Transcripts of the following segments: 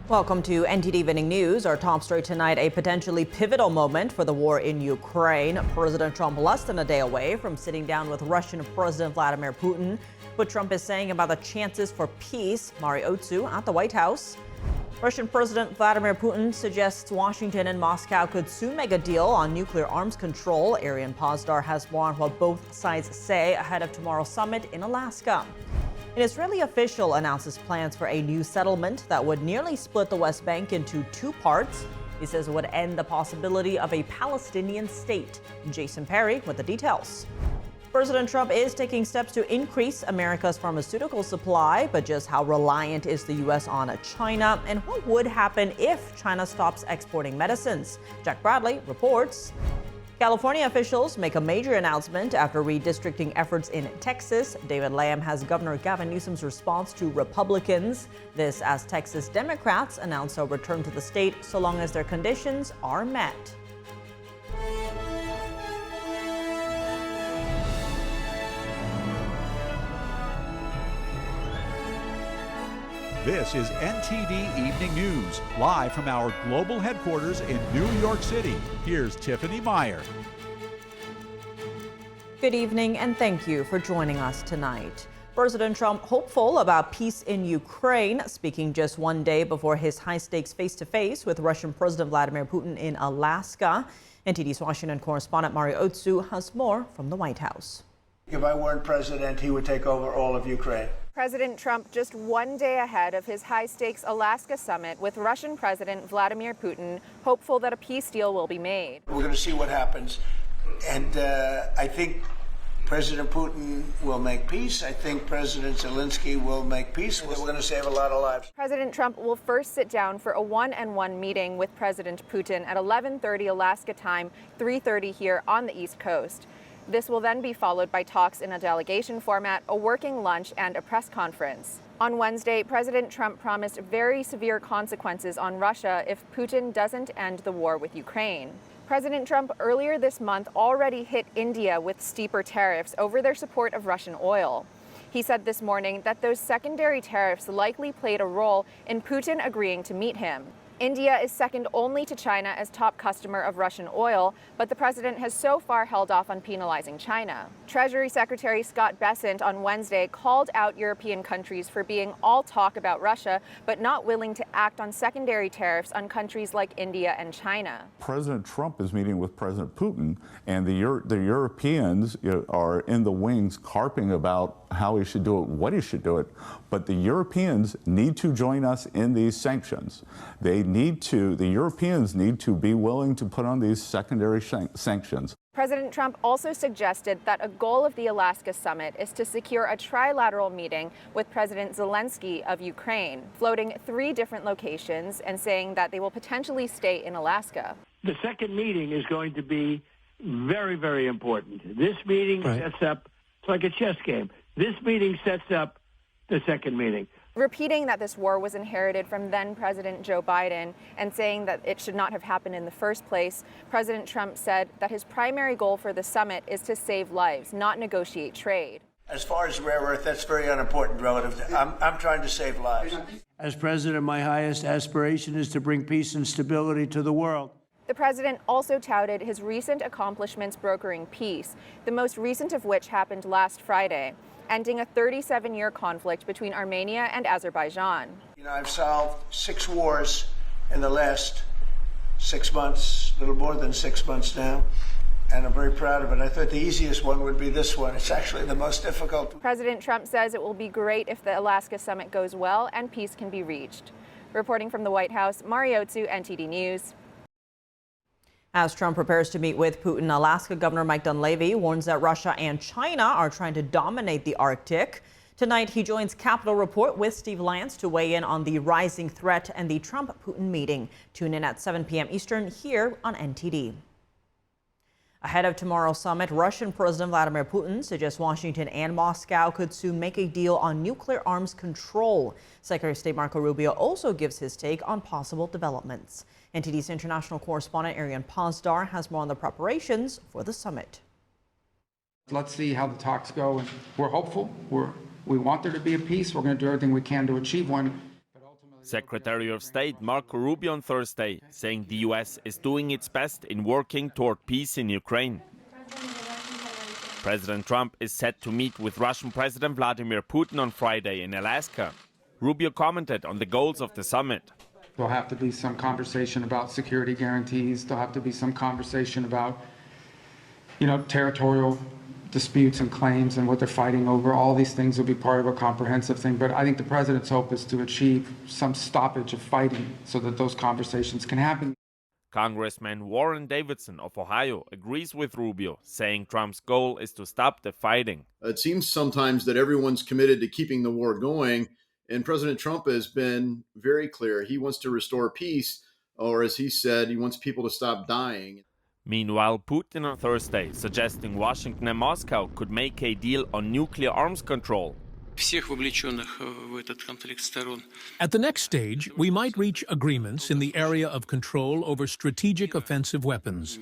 Welcome to NTD Evening News. Our top story tonight, a potentially pivotal moment for the war in Ukraine. President Trump less than a day away from sitting down with Russian President Vladimir Putin. What Trump is saying about the chances for peace. Mari Otsu at the White House. Russian President Vladimir Putin suggests Washington and Moscow could soon make a deal on nuclear arms control. Arian Pozdar has more on what both sides say ahead of tomorrow's summit in Alaska. An Israeli official announces plans for a new settlement that would nearly split the West Bank into two parts. He says it would end the possibility of a Palestinian state. Jason Perry with the details. President Trump is taking steps to increase America's pharmaceutical supply, but just how reliant is the U.S. on China, and what would happen if China stops exporting medicines? Jack Bradley reports. California officials make a major announcement after redistricting efforts in Texas. David Lamb has Governor Gavin Newsom's response to Republicans. This as Texas Democrats announce a return to the state so long as their conditions are met. This is NTD Evening News, live from our global headquarters in New York City. Here's Tiffany Meyer. Good evening, and thank you for joining us tonight. President Trump hopeful about peace in Ukraine, speaking just one day before his high-stakes face-to-face with Russian President Vladimir Putin in Alaska. NTD's Washington correspondent Mari Otsu has more from the White House. If I weren't president, he would take over all of Ukraine. President Trump just one day ahead of his high-stakes Alaska summit with Russian President Vladimir Putin, hopeful that a peace deal will be made. We're going to see what happens. And I think President Putin will make peace. I think President Zelensky will make peace. We're going to save a lot of lives. President Trump will first sit down for a one-on-one meeting with President Putin at 11:30 Alaska time, 3:30 here on the East Coast. This will then be followed by talks in a delegation format, a working lunch, and a press conference. On Wednesday, President Trump promised very severe consequences on Russia if Putin doesn't end the war with Ukraine. President Trump earlier this month already hit India with steeper tariffs over their support of Russian oil. He said this morning that those secondary tariffs likely played a role in Putin agreeing to meet him. India is second only to China as top customer of Russian oil, but the president has so far held off on penalizing China. Treasury Secretary Scott Bessent on Wednesday called out European countries for being all talk about Russia, but not willing to act on secondary tariffs on countries like India and China. President Trump is meeting with President Putin, and the Europeans are in the wings carping about how he should do it, what he should do it. But the Europeans need to join us in these sanctions. The Europeans need to be willing to put on these secondary sanctions. President Trump also suggested that a goal of the Alaska summit is to secure a trilateral meeting with President Zelensky of Ukraine, floating 3 different locations and saying that they will potentially stay in Alaska. The second meeting is going to be very, very important. This meeting sets up, it's like a chess game. This meeting sets up the second meeting. Repeating that this war was inherited from then-President Joe Biden and saying that it should not have happened in the first place, President Trump said that his primary goal for the summit is to save lives, not negotiate trade. As far as rare earth, that's very unimportant relative to, I'm trying to save lives. As president, my highest aspiration is to bring peace and stability to the world. The president also touted his recent accomplishments brokering peace, the most recent of which happened last Friday, ending a 37-year conflict between Armenia and Azerbaijan. I've solved 6 wars in the last 6 months, a little more than 6 months now, and I'm very proud of it. I thought the easiest one would be this one. It's actually the most difficult. President Trump says it will be great if the Alaska summit goes well and peace can be reached. Reporting from the White House, Mari Otsu, NTD News. As Trump prepares to meet with Putin, Alaska Governor Mike Dunleavy warns that Russia and China are trying to dominate the Arctic. Tonight, he joins Capitol Report with Steve Lance to weigh in on the rising threat and the Trump-Putin meeting. Tune in at 7 p.m. Eastern here on NTD. Ahead of tomorrow's summit, Russian President Vladimir Putin suggests Washington and Moscow could soon make a deal on nuclear arms control. Secretary of State Marco Rubio also gives his take on possible developments. NTD's international correspondent Arian Pozdar has more on the preparations for the summit. Let's see how the talks go, and we're hopeful. We want there to be a peace. We're going to do everything we can to achieve one. Secretary of State Marco Rubio on Thursday, saying the U.S. is doing its best in working toward peace in Ukraine. President Trump is set to meet with Russian President Vladimir Putin on Friday in Alaska. Rubio commented on the goals of the summit. There'll have to be some conversation about security guarantees. There'll have to be some conversation about, territorial disputes and claims and what they're fighting over. All these things will be part of a comprehensive thing. But I think the president's hope is to achieve some stoppage of fighting so that those conversations can happen. Congressman Warren Davidson of Ohio agrees with Rubio, saying Trump's goal is to stop the fighting. It seems sometimes that everyone's committed to keeping the war going, and President Trump has been very clear. He wants to restore peace, or as he said, he wants people to stop dying. Meanwhile, Putin on Thursday suggesting Washington and Moscow could make a deal on nuclear arms control. At the next stage, we might reach agreements in the area of control over strategic offensive weapons.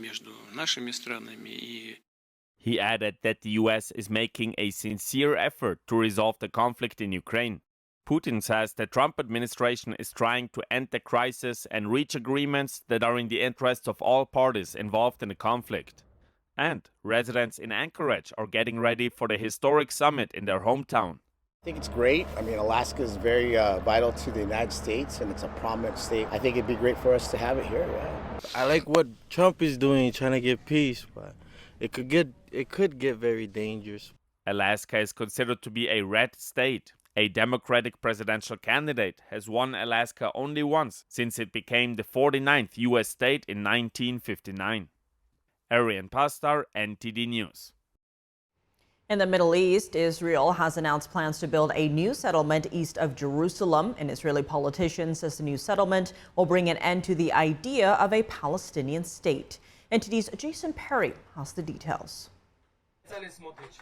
He added that the U.S. is making a sincere effort to resolve the conflict in Ukraine. Putin says the Trump administration is trying to end the crisis and reach agreements that are in the interests of all parties involved in the conflict. And residents in Anchorage are getting ready for the historic summit in their hometown. I think it's great. I mean, Alaska is very vital to the United States, and it's a prominent state. I think it'd be great for us to have it here. Yeah. I like what Trump is doing, trying to get peace, but it could get very dangerous. Alaska is considered to be a red state. A Democratic presidential candidate has won Alaska only once since it became the 49th U.S. state in 1959. Arian Pastar, NTD News. In the Middle East, Israel has announced plans to build a new settlement east of Jerusalem. An Israeli politician says the new settlement will bring an end to the idea of a Palestinian state. NTD's Jason Perry has the details.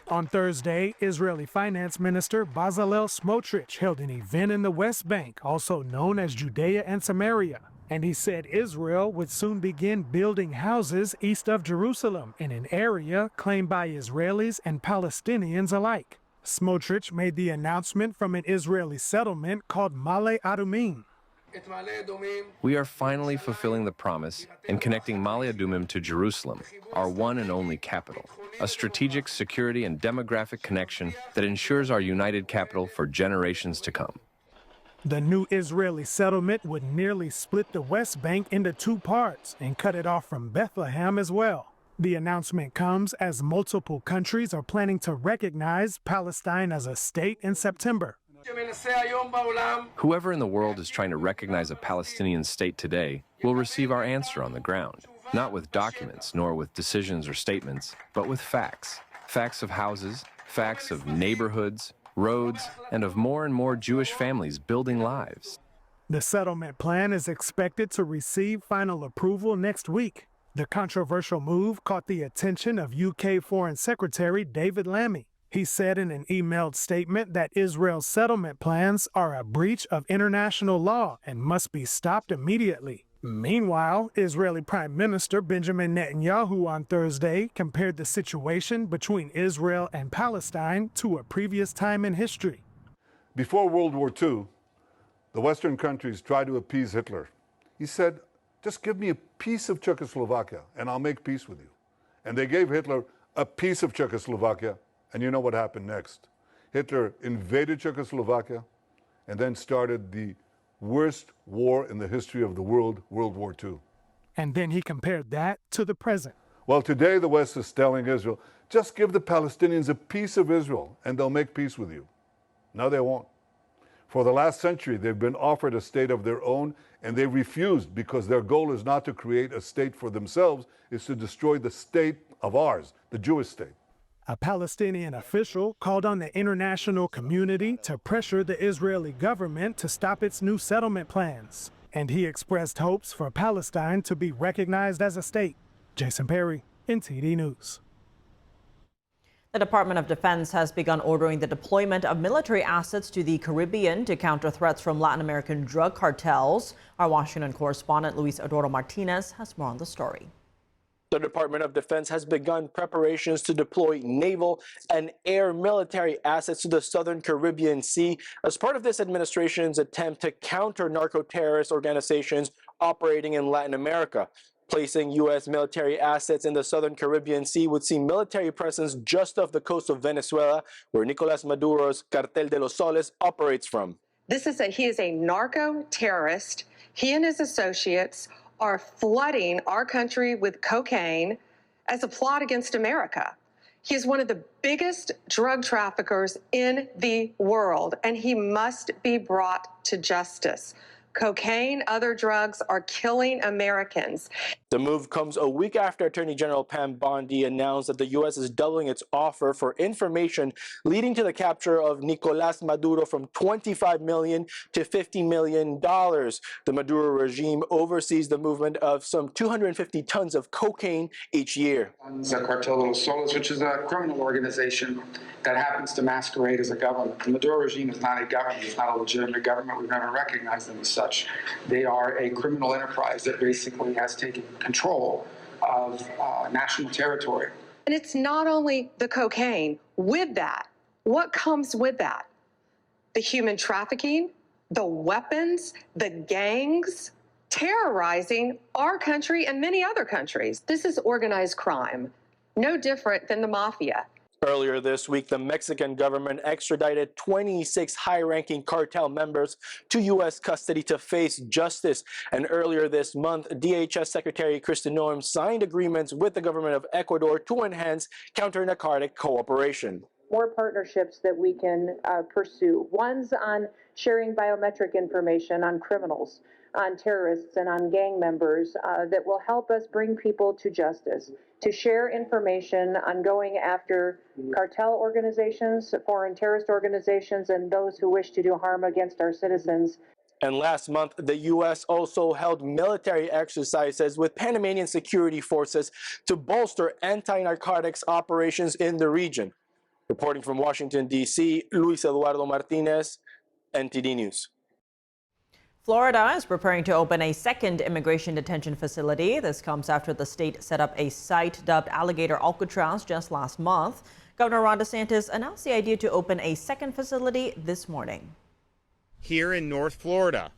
On Thursday, Israeli Finance Minister Bezalel Smotrich held an event in the West Bank, also known as Judea and Samaria. And he said Israel would soon begin building houses east of Jerusalem in an area claimed by Israelis and Palestinians alike. Smotrich made the announcement from an Israeli settlement called Male Adumim. We are finally fulfilling the promise and connecting Male Adumim to Jerusalem, our one and only capital, a strategic security and demographic connection that ensures our united capital for generations to come. The new Israeli settlement would nearly split the West Bank into two parts and cut it off from Bethlehem as well. The announcement comes as multiple countries are planning to recognize Palestine as a state in September. Whoever in the world is trying to recognize a Palestinian state today will receive our answer on the ground, not with documents nor with decisions or statements, but with facts. Facts of houses, facts of neighborhoods, roads, and of more and more Jewish families building lives. The settlement plan is expected to receive final approval next week. The controversial move caught the attention of UK Foreign Secretary David Lammy. He said in an emailed statement that Israel's settlement plans are a breach of international law and must be stopped immediately. Meanwhile, Israeli Prime Minister Benjamin Netanyahu on Thursday compared the situation between Israel and Palestine to a previous time in history. Before World War II, the Western countries tried to appease Hitler. He said, just give me a piece of Czechoslovakia and I'll make peace with you. And they gave Hitler a piece of Czechoslovakia. And you know what happened next? Hitler invaded Czechoslovakia and then started the worst war in the history of the world, World War II. And then he compared that to the present. Well, today the West is telling Israel, just give the Palestinians a piece of Israel and they'll make peace with you. No, they won't. For the last century, they've been offered a state of their own and they refused because their goal is not to create a state for themselves, it's to destroy the state of ours, the Jewish state. A Palestinian official called on the international community to pressure the Israeli government to stop its new settlement plans. And he expressed hopes for Palestine to be recognized as a state. Jason Perry, NTD News. The Department of Defense has begun ordering the deployment of military assets to the Caribbean to counter threats from Latin American drug cartels. Our Washington correspondent Luis Adoro Martinez has more on the story. The Department of Defense has begun preparations to deploy naval and air military assets to the southern Caribbean Sea as part of this administration's attempt to counter narco-terrorist organizations operating in Latin America. Placing U.S. military assets in the southern Caribbean Sea would see military presence just off the coast of Venezuela, where Nicolas Maduro's Cartel de los Soles operates from. He is a narco-terrorist. He and his associates are flooding our country with cocaine as a plot against America. He is one of the biggest drug traffickers in the world, and he must be brought to justice. Cocaine, other drugs are killing Americans. The move comes a week after Attorney General Pam Bondi announced that the U.S. is doubling its offer for information leading to the capture of Nicolas Maduro from $25 million to $50 million. The Maduro regime oversees the movement of some 250 tons of cocaine each year. The Cartel de los Soles, which is a criminal organization that happens to masquerade as a government. The Maduro regime is not a government. It's not a legitimate government. We've never recognized them as such. They are a criminal enterprise that basically has taken control of national territory. And it's not only the cocaine. With that, what comes with that? The human trafficking, the weapons, the gangs terrorizing our country and many other countries. This is organized crime, no different than the mafia. Earlier this week, the Mexican government extradited 26 high-ranking cartel members to U.S. custody to face justice. And earlier this month, DHS Secretary Kristi Noem signed agreements with the government of Ecuador to enhance counter-narcotic cooperation. More partnerships that we can pursue. One's on sharing biometric information on criminals, on terrorists, and on gang members that will help us bring people to justice. To share information on going after cartel organizations, foreign terrorist organizations, and those who wish to do harm against our citizens. And last month, the U.S. also held military exercises with Panamanian security forces to bolster anti-narcotics operations in the region. Reporting from Washington, D.C., Luis Eduardo Martinez, NTD News. Florida is preparing to open a second immigration detention facility. This comes after the state set up a site dubbed Alligator Alcatraz just last month. Governor Ron DeSantis announced the idea to open a second facility this morning. Here in North Florida,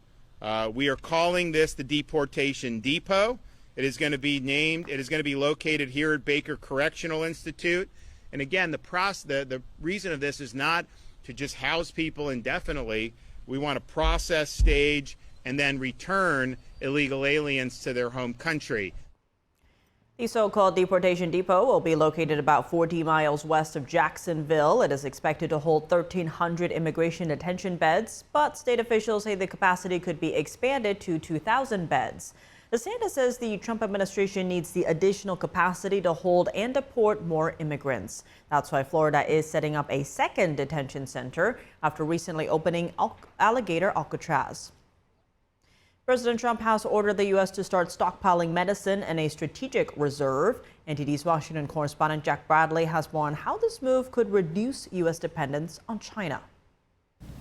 we are calling this the Deportation Depot. It is going to be located here at Baker Correctional Institute. And again, the reason of this is not to just house people indefinitely. We want to process, stage, and then return illegal aliens to their home country. The so-called Deportation Depot will be located about 40 miles west of Jacksonville. It is expected to hold 1,300 immigration detention beds, but state officials say the capacity could be expanded to 2,000 beds. DeSantis says the Trump administration needs the additional capacity to hold and deport more immigrants. That's why Florida is setting up a second detention center after recently opening Alligator Alcatraz. President Trump has ordered the U.S. to start stockpiling medicine in a strategic reserve. NTD's Washington correspondent Jack Bradley has warned how this move could reduce U.S. dependence on China.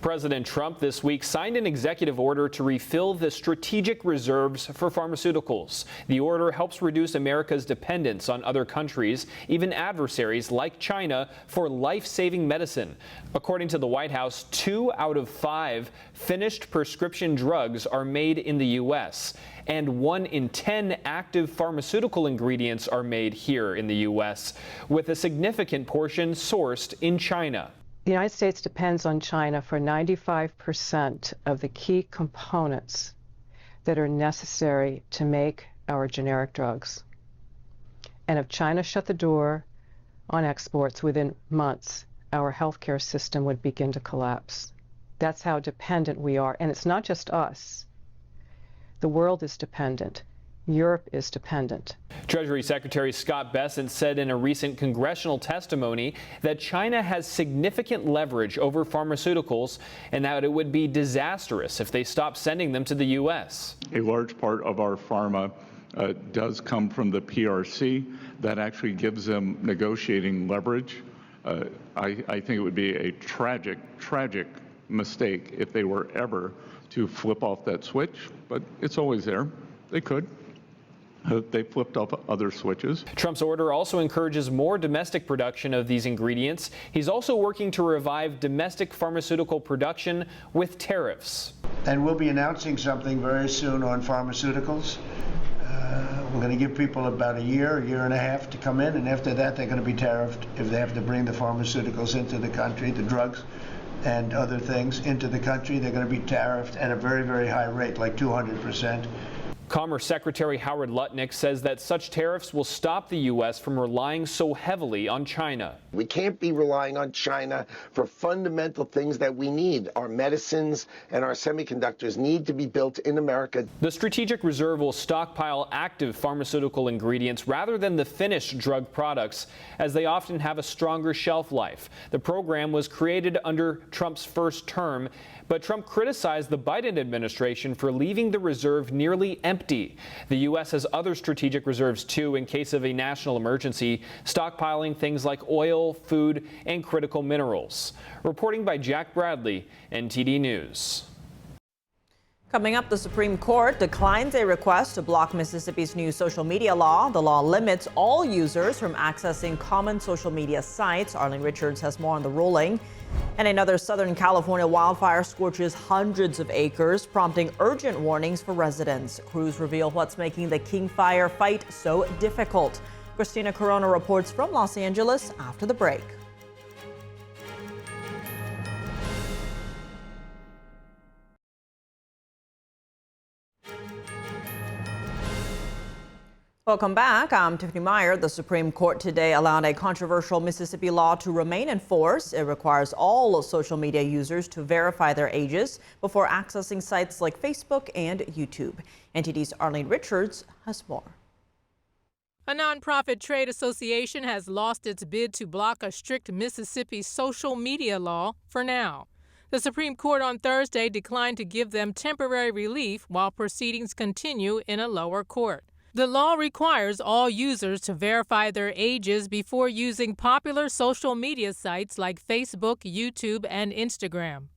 President Trump this week signed an executive order to refill the strategic reserves for pharmaceuticals. The order helps reduce America's dependence on other countries, even adversaries like China, for life-saving medicine. According to the White House, 2 out of 5 finished prescription drugs are made in the U.S., and 1 in 10 active pharmaceutical ingredients are made here in the U.S., with a significant portion sourced in China. The United States depends on China for 95% of the key components that are necessary to make our generic drugs. And if China shut the door on exports within months, our healthcare system would begin to collapse. That's how dependent we are. And it's not just us. The world is dependent. Europe is dependent. Treasury Secretary Scott Bessent said in a recent congressional testimony that China has significant leverage over pharmaceuticals and that it would be disastrous if they stopped sending them to the U.S. A large part of our pharma does come from the PRC. That actually gives them negotiating leverage. I think it would be a tragic mistake if they were ever to flip off that switch, but it's always there. They could. They flipped up other switches. Trump's order also encourages more domestic production of these ingredients. He's also working to revive domestic pharmaceutical production with tariffs. And we'll be announcing something very soon on pharmaceuticals. We're going to give people about a year and a half to come in, and after that they're going to be tariffed if they have to bring the pharmaceuticals into the country, the drugs and other things into the country. They're going to be tariffed at a very, very high rate, like 200%. Commerce Secretary Howard Lutnick says that such tariffs will stop the U.S. from relying so heavily on China. We can't be relying on China for fundamental things that we need. Our medicines and our semiconductors need to be built in America. The Strategic Reserve will stockpile active pharmaceutical ingredients rather than the finished drug products, as they often have a stronger shelf life. The program was created under Trump's first term, but Trump criticized the Biden administration for leaving the reserve nearly empty. The U.S. has other strategic reserves, too, in case of a national emergency, stockpiling things like oil, food, and critical minerals. Reporting by Jack Bradley, NTD News. Coming up, the Supreme Court declines a request to block Mississippi's new social media law. The law limits all users from accessing common social media sites. Arlene Richards has more on the ruling. And another Southern California wildfire scorches hundreds of acres, prompting urgent warnings for residents. Crews reveal what's making the King Fire fight so difficult. Christina Corona reports from Los Angeles after the break. Welcome back. I'm Tiffany Meyer. The Supreme Court today allowed a controversial Mississippi law to remain in force. It requires all social media users to verify their ages before accessing sites like Facebook and YouTube. NTD's Arlene Richards has more. A nonprofit trade association has lost its bid to block a strict Mississippi social media law for now. The Supreme Court on Thursday declined to give them temporary relief while proceedings continue in a lower court. The law requires all users to verify their ages before using popular social media sites like Facebook, YouTube, and Instagram.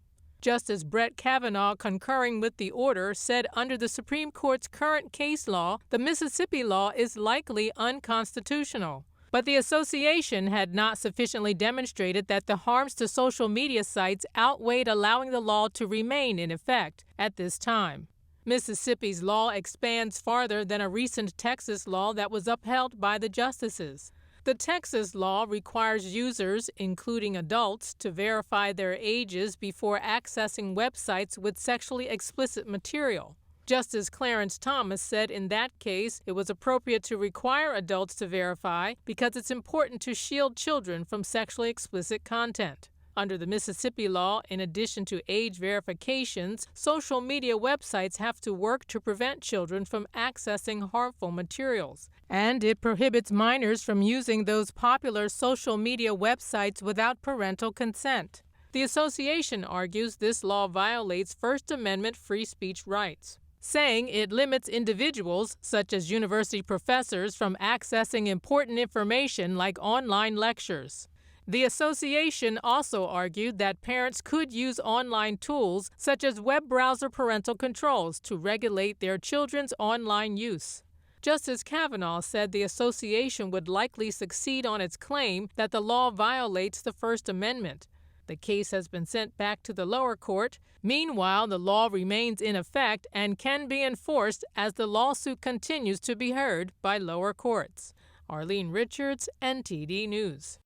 Justice Brett Kavanaugh, concurring with the order, said under the Supreme Court's current case law, the Mississippi law is likely unconstitutional. But the association had not sufficiently demonstrated that the harms to social media sites outweighed allowing the law to remain in effect at this time. Mississippi's law expands farther than a recent Texas law that was upheld by the justices. The Texas law requires users, including adults, to verify their ages before accessing websites with sexually explicit material. Justice Clarence Thomas said in that case it was appropriate to require adults to verify because it's important to shield children from sexually explicit content. Under the Mississippi law, in addition to age verifications, social media websites have to work to prevent children from accessing harmful materials. And it prohibits minors from using those popular social media websites without parental consent. The association argues this law violates First Amendment free speech rights, saying it limits individuals, such as university professors, from accessing important information like online lectures. The association also argued that parents could use online tools such as web browser parental controls to regulate their children's online use. Justice Kavanaugh said the association would likely succeed on its claim that the law violates the First Amendment. The case has been sent back to the lower court. Meanwhile, the law remains in effect and can be enforced as the lawsuit continues to be heard by lower courts. Arlene Richards, NTD News.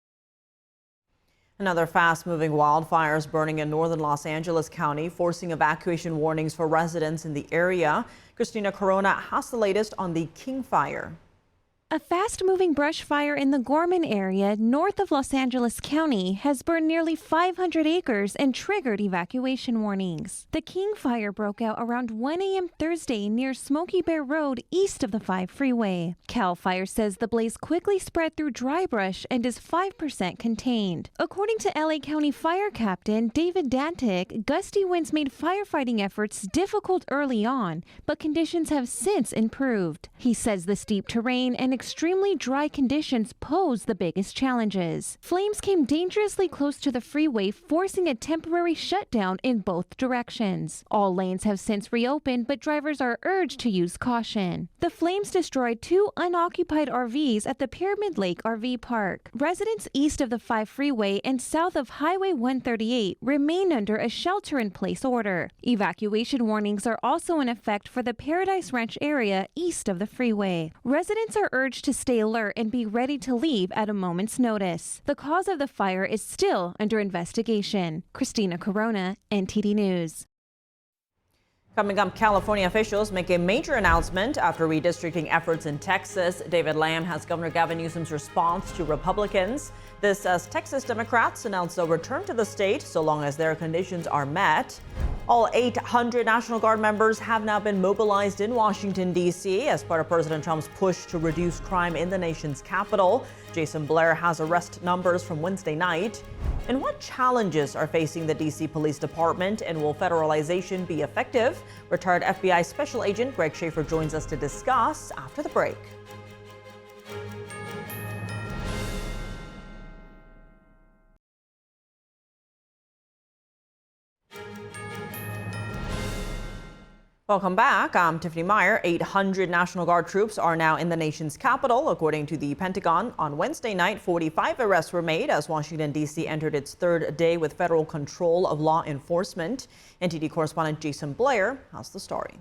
Another fast-moving wildfires burning in northern Los Angeles County, forcing evacuation warnings for residents in the area. Christina Corona has the latest on the King Fire. A fast-moving brush fire in the Gorman area north of Los Angeles County has burned nearly 500 acres and triggered evacuation warnings. The King Fire broke out around 1 a.m. Thursday near Smoky Bear Road east of the 5 freeway. Cal Fire says the blaze quickly spread through dry brush and is 5% contained. According to LA County Fire Captain David Dantic, gusty winds made firefighting efforts difficult early on, but conditions have since improved. He says the steep terrain and extremely dry conditions pose the biggest challenges. Flames came dangerously close to the freeway, forcing a temporary shutdown in both directions. All lanes have since reopened, but drivers are urged to use caution. The flames destroyed 2 unoccupied RVs at the Pyramid Lake RV Park. Residents east of the 5 freeway and south of Highway 138 remain under a shelter-in-place order. Evacuation warnings are also in effect for the Paradise Ranch area east of the freeway. Residents are urged to stay alert and be ready to leave at a moment's notice. The cause of the fire is still under investigation. Christina Corona, NTD News. Coming up, California officials make a major announcement after redistricting efforts in Texas. David Lamb has Governor Gavin Newsom's response to Republicans. This as Texas Democrats announce they'll return to the state so long as their conditions are met. All 800 National Guard members have now been mobilized in Washington, D.C. as part of President Trump's push to reduce crime in the nation's capital. Jason Blair has arrest numbers from Wednesday night. And what challenges are facing the D.C. Police Department, and will federalization be effective? Retired FBI Special Agent Greg Schaefer joins us to discuss after the break. Welcome back. I'm Tiffany Meyer. 800 National Guard troops are now in the nation's capital. According to the Pentagon, on Wednesday night, 45 arrests were made as Washington, D.C. entered its third day with federal control of law enforcement. NTD correspondent Jason Blair has the story.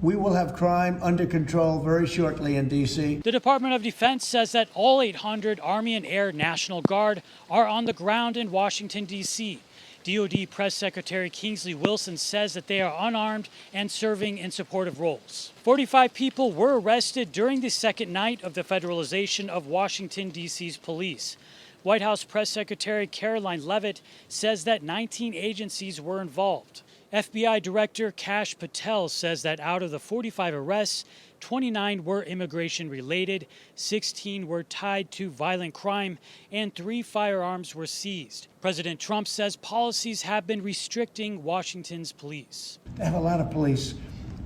We will have crime under control very shortly in D.C. The Department of Defense says that all 800 Army and Air National Guard are on the ground in Washington, D.C. DoD Press Secretary Kingsley Wilson says that they are unarmed and serving in supportive roles. 45 people were arrested during the second night of the federalization of Washington, D.C.'s police. White House Press Secretary Caroline Leavitt says that 19 agencies were involved. FBI Director Kash Patel says that out of the 45 arrests, 29 were immigration related, 16 were tied to violent crime, and 3 firearms were seized. President Trump says policies have been restricting Washington's police. They have a lot of police,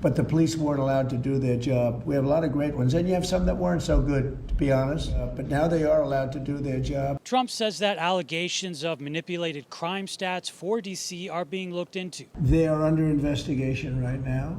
but the police weren't allowed to do their job. We have a lot of great ones, and you have some that weren't so good, to be honest, but now they are allowed to do their job. Trump says that allegations of manipulated crime stats for D.C. are being looked into. They are under investigation right now.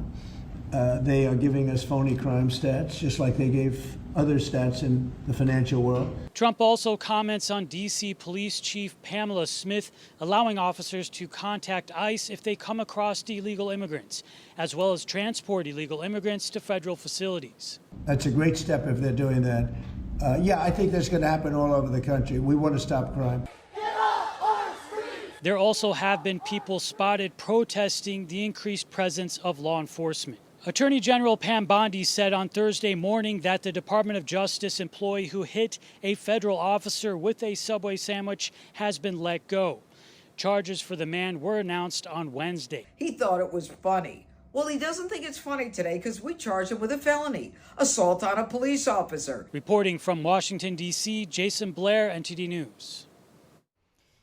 They are giving us phony crime stats, just like they gave other stats in the financial world. Trump also comments on D.C. Police Chief Pamela Smith allowing officers to contact ICE if they come across illegal immigrants, as well as transport illegal immigrants to federal facilities. That's a great step if they're doing that. Yeah, I think that's going to happen all over the country. We want to stop crime. There also have been people spotted protesting the increased presence of law enforcement. Attorney General Pam Bondi said on Thursday morning that the Department of Justice employee who hit a federal officer with a Subway sandwich has been let go. Charges for the man were announced on Wednesday. He thought it was funny. Well, he doesn't think it's funny today because we charged him with a felony, assault on a police officer. Reporting from Washington, D.C., Jason Blair, NTD News.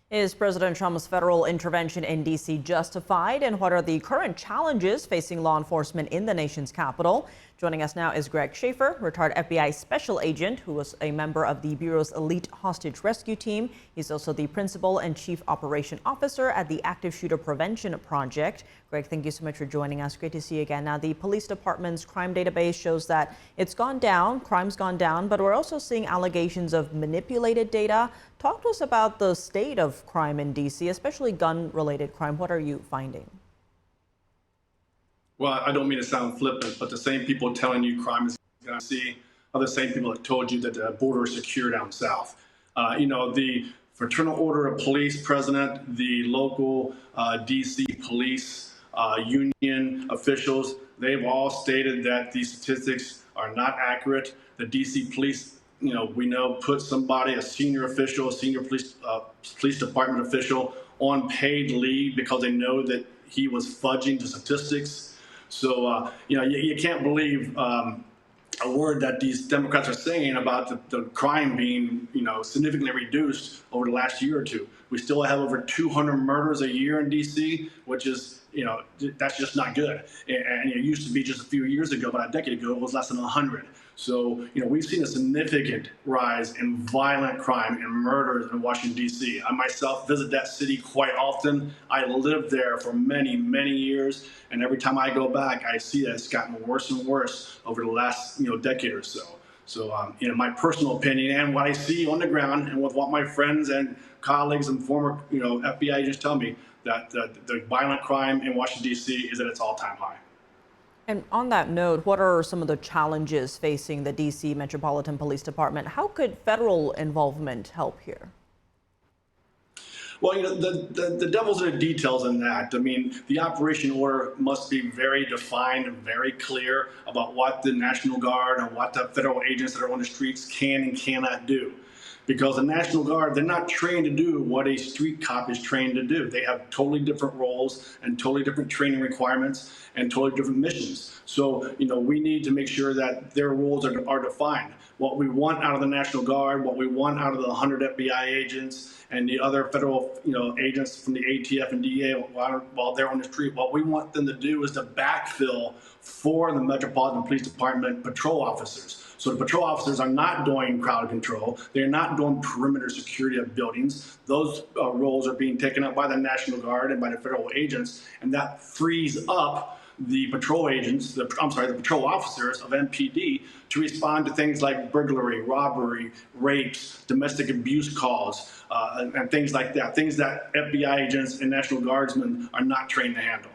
Is President Trump's federal intervention in D.C. justified, and what are the current challenges facing law enforcement in the nation's capital? Joining us now is Greg Schaefer, retired FBI Special Agent who was a member of the Bureau's elite hostage rescue team. He's also the Principal and Chief Operation Officer at the Active Shooter Prevention Project. Greg, thank you so much for joining us. Great to see you again. Now, the police department's crime database shows that it's gone down, crime's gone down, but we're also seeing allegations of manipulated data. Talk to us about the state of crime in D.C., especially gun-related crime. What are you finding? Well, I don't mean to sound flippant, but the same people telling you crime is going to see are the same people that told you that the border is secure down south. The Fraternal Order of Police president, the local D.C. police union officials, they've all stated that these statistics are not accurate. The D.C. police, we know put somebody, a senior official, a senior police department official on paid leave because they know that he was fudging the statistics. So, you can't believe a word that these Democrats are saying about the crime being, significantly reduced over the last year or two. We still have over 200 murders a year in D.C., which is, that's just not good. And it used to be just a few years ago, about a decade ago, it was less than 100. So, we've seen a significant rise in violent crime and murders in Washington, D.C. I myself visit that city quite often. I lived there for many, many years. And every time I go back, I see that it's gotten worse and worse over the last, decade or so. So, in my personal opinion and what I see on the ground and with what my friends and colleagues and former, FBI agents tell me, that the violent crime in Washington, D.C. is at its all-time high. And on that note, what are some of the challenges facing the D.C. Metropolitan Police Department? How could federal involvement help here? Well, the devil's in the details in that. I mean, the operation order must be very defined and very clear about what the National Guard and what the federal agents that are on the streets can and cannot do. Because the National Guard, they're not trained to do what a street cop is trained to do. They have totally different roles and totally different training requirements and totally different missions. So, we need to make sure that their roles are defined. What we want out of the National Guard, what we want out of the 100 FBI agents and the other federal, agents from the ATF and DEA while they're on the street, what we want them to do is to backfill for the Metropolitan Police Department patrol officers. So the patrol officers are not doing crowd control. They're not doing perimeter security of buildings. Those roles are being taken up by the National Guard and by the federal agents, and that frees up the patrol agents, the patrol officers of MPD to respond to things like burglary, robbery, rapes, domestic abuse calls, and things like that, things that FBI agents and National Guardsmen are not trained to handle.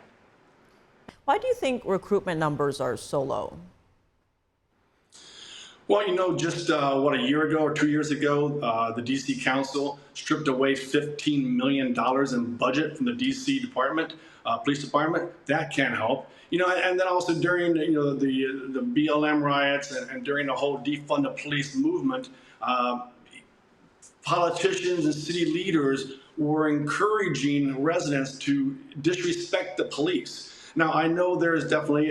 Why do you think recruitment numbers are so low? Well, just a year ago or 2 years ago, the D.C. Council stripped away $15 million in budget from the D.C. Police Department. That can't help. And then also during the BLM riots and during the whole defund the police movement, politicians and city leaders were encouraging residents to disrespect the police. Now, I know there is definitely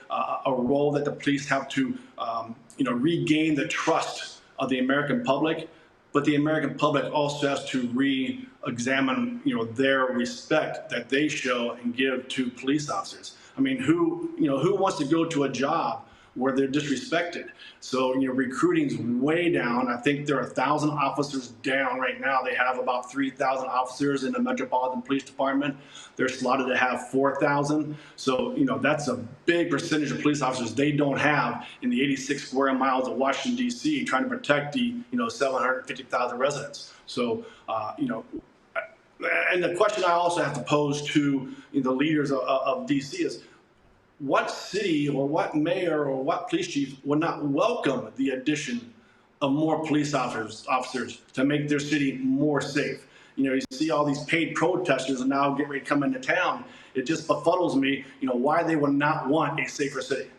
a role that the police have to regain the trust of the American public, but the American public also has to re-examine, their respect that they show and give to police officers. I mean, who wants to go to a job where they're disrespected? So, recruiting's way down. I think there are 1,000 officers down right now. They have about 3,000 officers in the Metropolitan Police Department. They're slotted to have 4,000. So, that's a big percentage of police officers they don't have in the 86 square miles of Washington, D.C., trying to protect the, 750,000 residents. So, and the question I also have to pose to the leaders of D.C. is, what city or what mayor or what police chief would not welcome the addition of more police officers to make their city more safe? You see all these paid protesters and now get ready to come into town. It just befuddles me, why they would not want a safer city.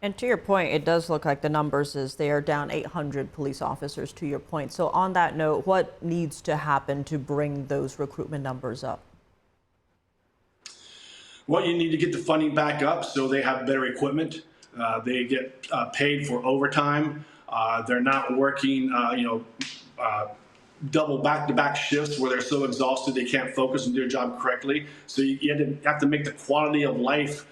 And to your point, it does look like the numbers is they are down 800 police officers, to your point. So on that note, what needs to happen to bring those recruitment numbers up? Well, you need to get the funding back up so they have better equipment. They get paid for overtime. They're not working, double back-to-back shifts where they're so exhausted they can't focus and do their job correctly. So you have to make the quality of life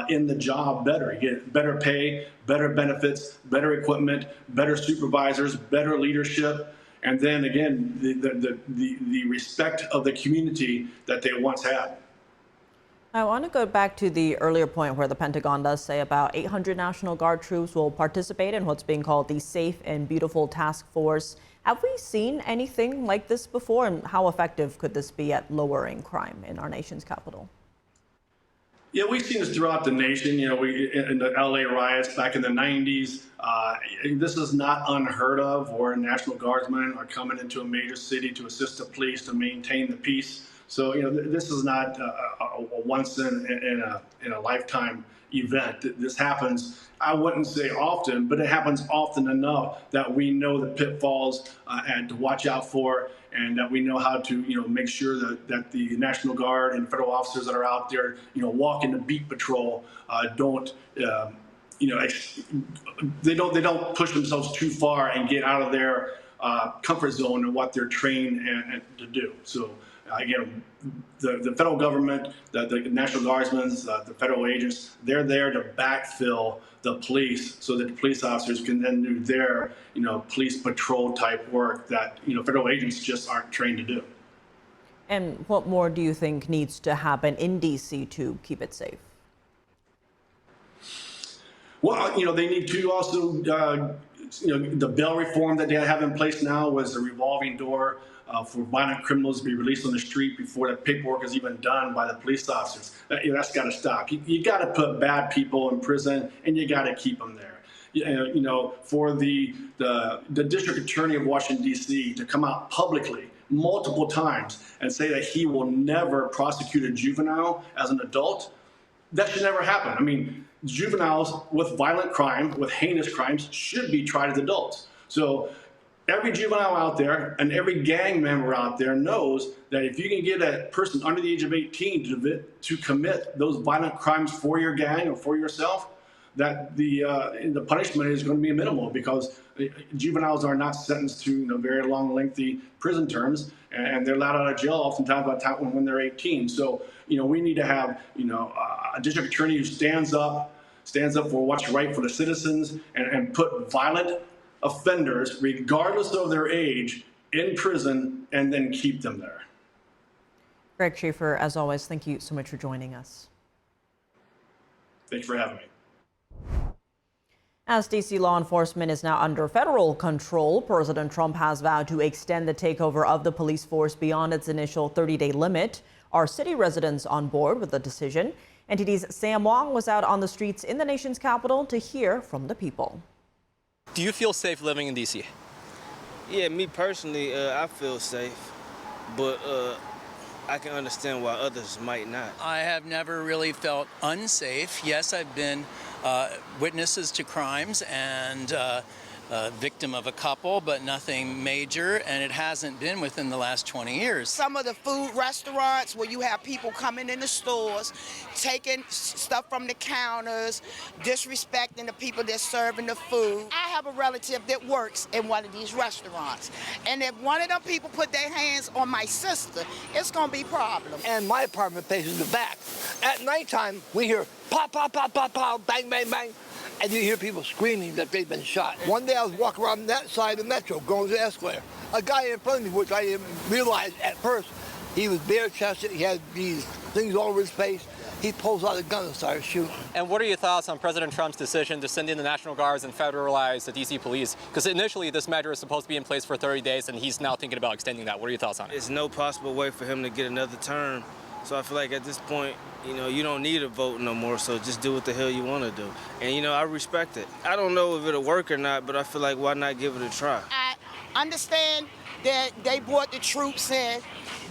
in the job better. You get better pay, better benefits, better equipment, better supervisors, better leadership, and then again the respect of the community that they once had. I want to go back to the earlier point where the Pentagon does say about 800 National Guard troops will participate in what's being called the Safe and Beautiful Task Force. Have we seen anything like this before, and how effective could this be at lowering crime in our nation's capital? Yeah, we've seen this throughout the nation. In the LA riots back in the 90s, this is not unheard of, where National Guardsmen are coming into a major city to assist the police to maintain the peace. So, this is not a once in a lifetime event. This happens, I wouldn't say often, but it happens often enough that we know the pitfalls and to watch out for, and that we know how to, make sure that the National Guard and federal officers that are out there, walking the beat patrol, don't, they don't push themselves too far and get out of their comfort zone and what they're trained to do. So, Again, the federal government, the National Guardsmen, the federal agents, they're there to backfill the police so that the police officers can then do their, police patrol type work that, federal agents just aren't trained to do. And what more do you think needs to happen in D.C. to keep it safe? Well, they need to also, the bail reform that they have in place now was a revolving door for violent criminals to be released on the street before the paperwork is even done by the police officers. That's got to stop. You got to put bad people in prison, and you got to keep them there. For the district attorney of Washington, D.C. to come out publicly multiple times and say that he will never prosecute a juvenile as an adult, that should never happen. I mean, juveniles with violent crime, with heinous crimes, should be tried as adults. So every juvenile out there and every gang member out there knows that if you can get a person under the age of 18 to commit those violent crimes for your gang or for yourself, that the punishment is going to be minimal, because juveniles are not sentenced to very long, lengthy prison terms, and they're allowed out of jail oftentimes by the time when they're 18. So we need to have a district attorney who stands up for what's right for the citizens and put violent offenders, regardless of their age, in prison and then keep them there. Greg Schaefer, as always, thank you so much for joining us. Thanks for having me. As D.C. law enforcement is now under federal control, President Trump has vowed to extend the takeover of the police force beyond its initial 30-day limit. Are city residents on board with the decision? NTD's Sam Wong was out on the streets in the nation's capital to hear from the people. Do you feel safe living in D.C.? Yeah, me personally, I feel safe, but I can understand why others might not. I have never really felt unsafe. Yes, I've been witnesses to crimes and victim of a couple, but nothing major, and it hasn't been within the last 20 years. Some of the food restaurants where you have people coming in the stores, taking stuff from the counters, disrespecting the people that's serving the food. I have a relative that works in one of these restaurants, and if one of them people put their hands on my sister, it's gonna be a problem. And my apartment faces the back. At nighttime, we hear pop, pop, pop, pop, pop, bang, bang, bang. And you hear people screaming that they've been shot. One day I was walking around that side of the metro, going to the escalator. A guy in front of me, which I didn't realize at first, he was bare-chested, he had these things all over his face. He pulls out a gun and starts shooting. And what are your thoughts on President Trump's decision to send in the National Guards and federalize the D.C. police? Because initially this measure is supposed to be in place for 30 days, and he's now thinking about extending that. What are your thoughts on it? There's no possible way for him to get another term. So I feel like at this point, you don't need a vote no more, so just do what the hell you want to do. And, I respect it. I don't know if it'll work or not, but I feel like why not give it a try? I understand that they brought the troops in,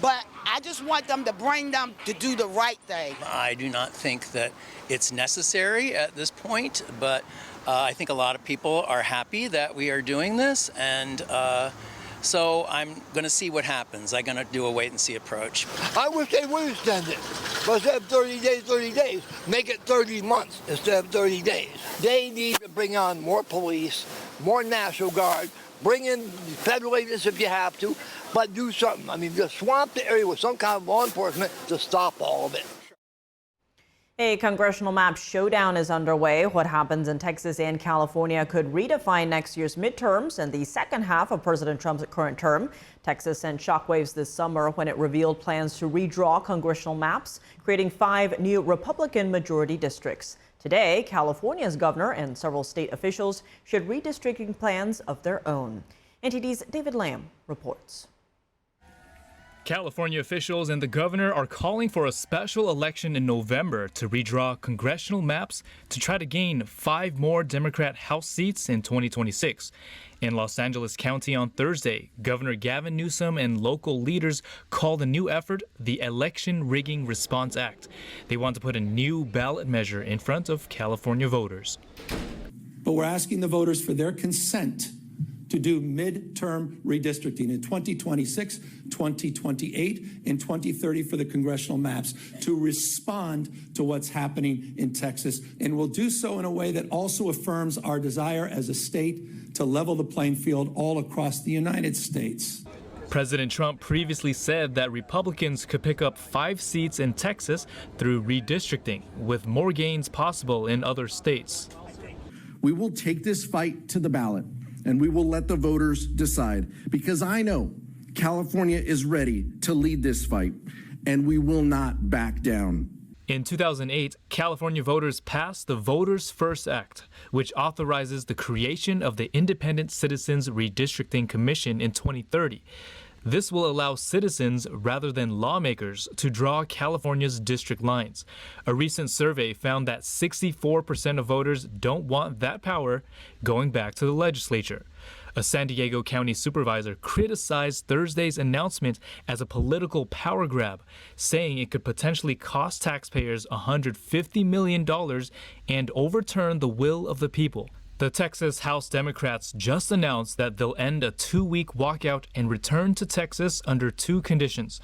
but I just want them to bring them to do the right thing. I do not think that it's necessary at this point, but I think a lot of people are happy that we are doing this, and so I'm going to see what happens. I'm going to do a wait-and-see approach. I wish they would extend it. But instead of 30 days, make it 30 months instead of 30 days. They need to bring on more police, more National Guard, bring in federal agents if you have to, but do something. I mean, just swamp the area with some kind of law enforcement to stop all of it. A congressional map showdown is underway. What happens in Texas and California could redefine next year's midterms and the second half of President Trump's current term. Texas sent shockwaves this summer when it revealed plans to redraw congressional maps, creating 5 new Republican majority districts. Today, California's governor and several state officials shared redistricting plans of their own. NTD's David Lamb reports. California officials and the governor are calling for a special election in November to redraw congressional maps to try to gain 5 more Democrat House seats in 2026. In Los Angeles County on Thursday, Governor Gavin Newsom and local leaders called the new effort the Election Rigging Response Act. They want to put a new ballot measure in front of California voters. But we're asking the voters for their consent to do midterm redistricting in 2026, 2028, and 2030 for the congressional maps to respond to what's happening in Texas. And we'll do so in a way that also affirms our desire as a state to level the playing field all across the United States. President Trump previously said that Republicans could pick up 5 seats in Texas through redistricting, with more gains possible in other states. We will take this fight to the ballot, and we will let the voters decide, because I know California is ready to lead this fight, and we will not back down. In 2008, California voters passed the Voters First Act, which authorizes the creation of the Independent Citizens Redistricting Commission in 2030. This will allow citizens rather than lawmakers to draw California's district lines. A recent survey found that 64% of voters don't want that power going back to the legislature. A San Diego County supervisor criticized Thursday's announcement as a political power grab, saying it could potentially cost taxpayers $150 million and overturn the will of the people. The Texas House Democrats just announced that they'll end a 2-week walkout and return to Texas under 2 conditions: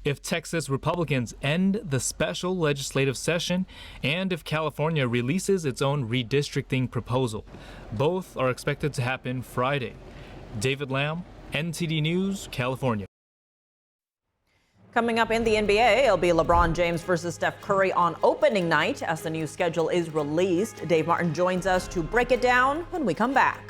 if Texas Republicans end the special legislative session, and if California releases its own redistricting proposal. Both are expected to happen Friday. David Lamb, NTD News, California. Coming up in the NBA, it'll be LeBron James versus Steph Curry on opening night as the new schedule is released. Dave Martin joins us to break it down when we come back.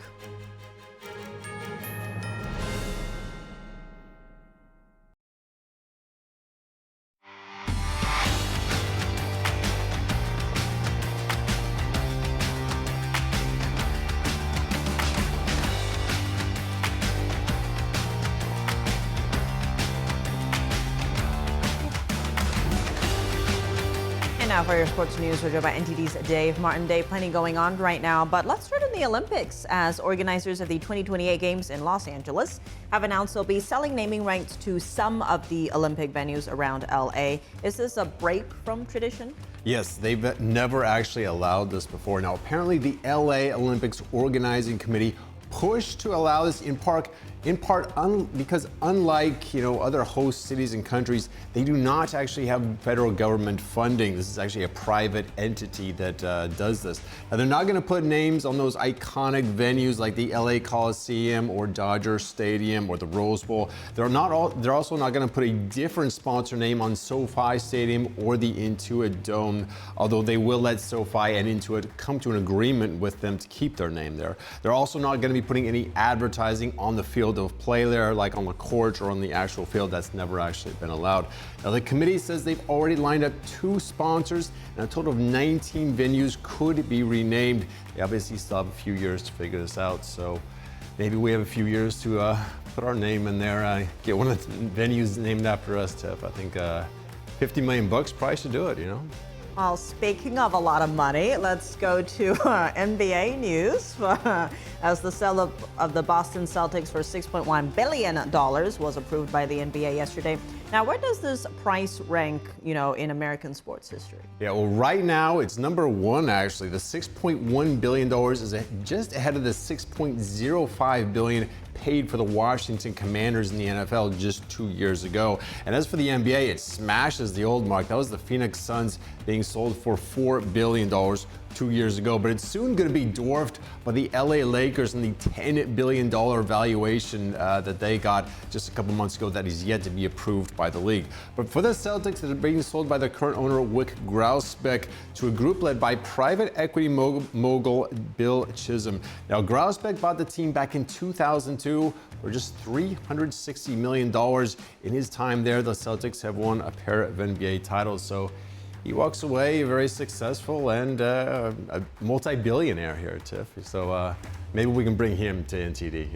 Now for your sports news, we're joined by NTD's Dave Martin. Dave, plenty going on right now, but let's start in the Olympics, as organizers of the 2028 Games in Los Angeles have announced they'll be selling naming rights to some of the Olympic venues around LA. Is this a break from tradition? Yes, they've never actually allowed this before. Now, apparently the LA Olympics Organizing Committee pushed to allow this in part because unlike other host cities and countries, they do not actually have federal government funding. This is actually a private entity that does this. Now, they're not going to put names on those iconic venues like the LA Coliseum or Dodger Stadium or the Rose Bowl. They're also not going to put a different sponsor name on SoFi Stadium or the Intuit Dome, although they will let SoFi and Intuit come to an agreement with them to keep their name there. They're also not going to be putting any advertising on the field of play there, like on the court or on the actual field. That's never actually been allowed. Now, the committee says they've already lined up 2 sponsors, and a total of 19 venues could be renamed. They obviously still have a few years to figure this out, so maybe we have a few years to put our name in there, get one of the venues named after us, Tiff. I think $50 million probably should do it, Well, speaking of a lot of money, let's go to NBA news. As the sale of the Boston Celtics for $6.1 billion was approved by the NBA yesterday. Now, where does this price rank, in American sports history? Yeah, well, right now it's number 1, actually. The $6.1 billion is just ahead of the $6.05 billion paid for the Washington Commanders in the NFL just 2 years ago. And as for the NBA, it smashes the old mark. That was the Phoenix Suns being sold for $4 billion 2 years ago, but it's soon going to be dwarfed by the LA Lakers and the $10 billion valuation that they got just a couple months ago that is yet to be approved by the league. But for the Celtics, that are being sold by the current owner, Wyc Grousbeck, to a group led by private equity mogul Bill Chisholm. Now, Grousbeck bought the team back in 2002 for just $360 million. In his time there, the Celtics have won a pair of NBA titles, so he walks away very successful and a multi-billionaire here, Tiff. So maybe we can bring him to NTD,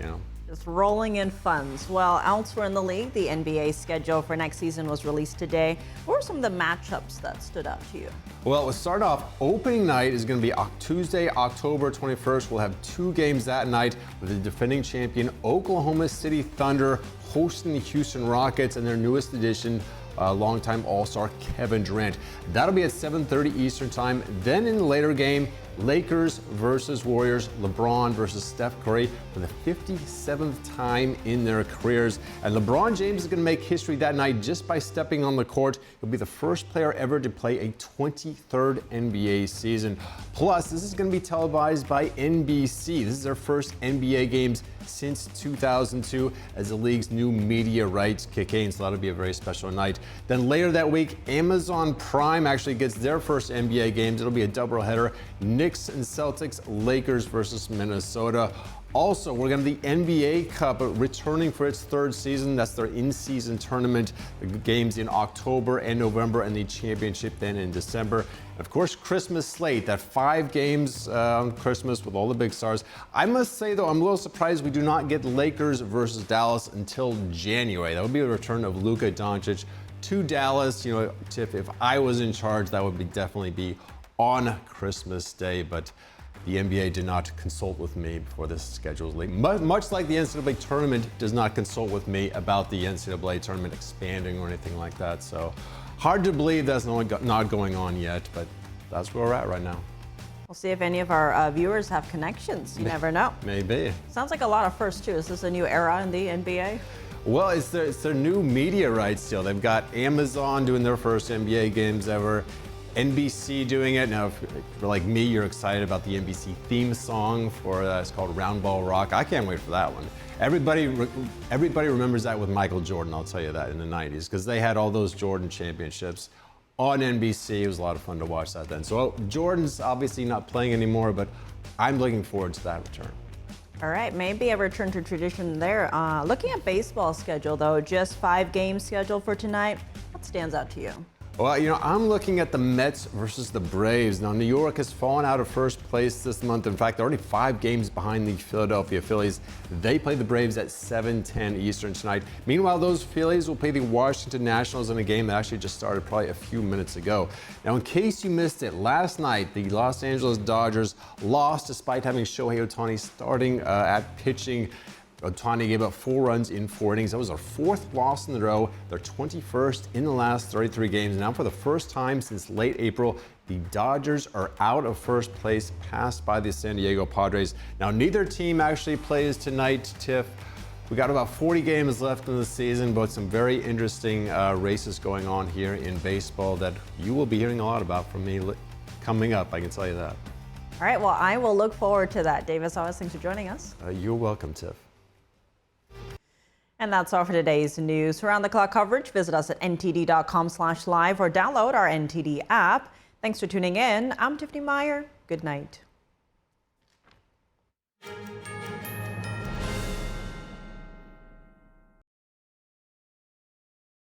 Just rolling in funds. Well, elsewhere in the league, the NBA schedule for next season was released today. What were some of the matchups that stood out to you? Well, we'll start off. Opening night is going to be Tuesday, October 21st. We'll have 2 games that night with the defending champion Oklahoma City Thunder hosting the Houston Rockets and their newest addition, longtime All-Star Kevin Durant. That'll be at 7:30 Eastern Time. Then in the later game, Lakers versus Warriors, LeBron versus Steph Curry for the 57th time in their careers. And LeBron James is going to make history that night just by stepping on the court. He'll be the first player ever to play a 23rd NBA season. Plus, this is going to be televised by NBC. This is their first NBA games since 2002 as the league's new media rights kick in, so that'll be a very special night. Then later that week, Amazon Prime actually gets their first NBA games. It'll be a doubleheader. Knicks and Celtics, Lakers versus Minnesota. Also, we're going to the NBA Cup returning for its third season. That's their in-season tournament. The games in October and November, and the championship then in December. Of course, Christmas slate, that 5 games on Christmas with all the big stars. I must say, though, I'm a little surprised we do not get Lakers versus Dallas until January. That would be a return of Luka Doncic to Dallas. You know, Tiff, if I was in charge, that would definitely be on Christmas Day. But the NBA did not consult with me before this schedule was leaked. Much like the NCAA tournament does not consult with me about the NCAA tournament expanding or anything like that. So hard to believe that's not going on yet, but that's where we're at right now. We'll see if any of our viewers have connections. You never know. Maybe. Sounds like a lot of firsts, too. Is this a new era in the NBA? Well, it's their new media rights deal. They've got Amazon doing their first NBA games ever. NBC doing it. Now, if you're like me, you're excited about the NBC theme song for it's called Round Ball Rock. I can't wait for that one. Everybody remembers that with Michael Jordan, I'll tell you that, in the 90s, because they had all those Jordan championships on NBC. It was a lot of fun to watch that then. So Jordan's obviously not playing anymore, but I'm looking forward to that return. All right, maybe a return to tradition there. Looking at baseball schedule, though, just 5 games scheduled for tonight. What stands out to you? Well, you know, I'm looking at the Mets versus the Braves. Now, New York has fallen out of first place this month. In fact, they're already 5 games behind the Philadelphia Phillies. They play the Braves at 7:10 Eastern tonight. Meanwhile, those Phillies will play the Washington Nationals in a game that actually just started probably a few minutes ago. Now, in case you missed it, last night, the Los Angeles Dodgers lost despite having Shohei Ohtani starting at pitching. Ohtani gave up 4 runs in 4 innings. That was their 4th loss in a row. They're 21st in the last 33 games. Now, for the first time since late April, the Dodgers are out of first place, passed by the San Diego Padres. Now, neither team actually plays tonight, Tiff. We got about 40 games left in the season, but some very interesting races going on here in baseball that you will be hearing a lot about from me coming up, I can tell you that. All right, well, I will look forward to that. Davis, always thanks for joining us. You're welcome, Tiff. And that's all for today's news. For round-the-clock coverage, visit us at ntd.com/live or download our NTD app. Thanks for tuning in. I'm Tiffany Meyer. Good night.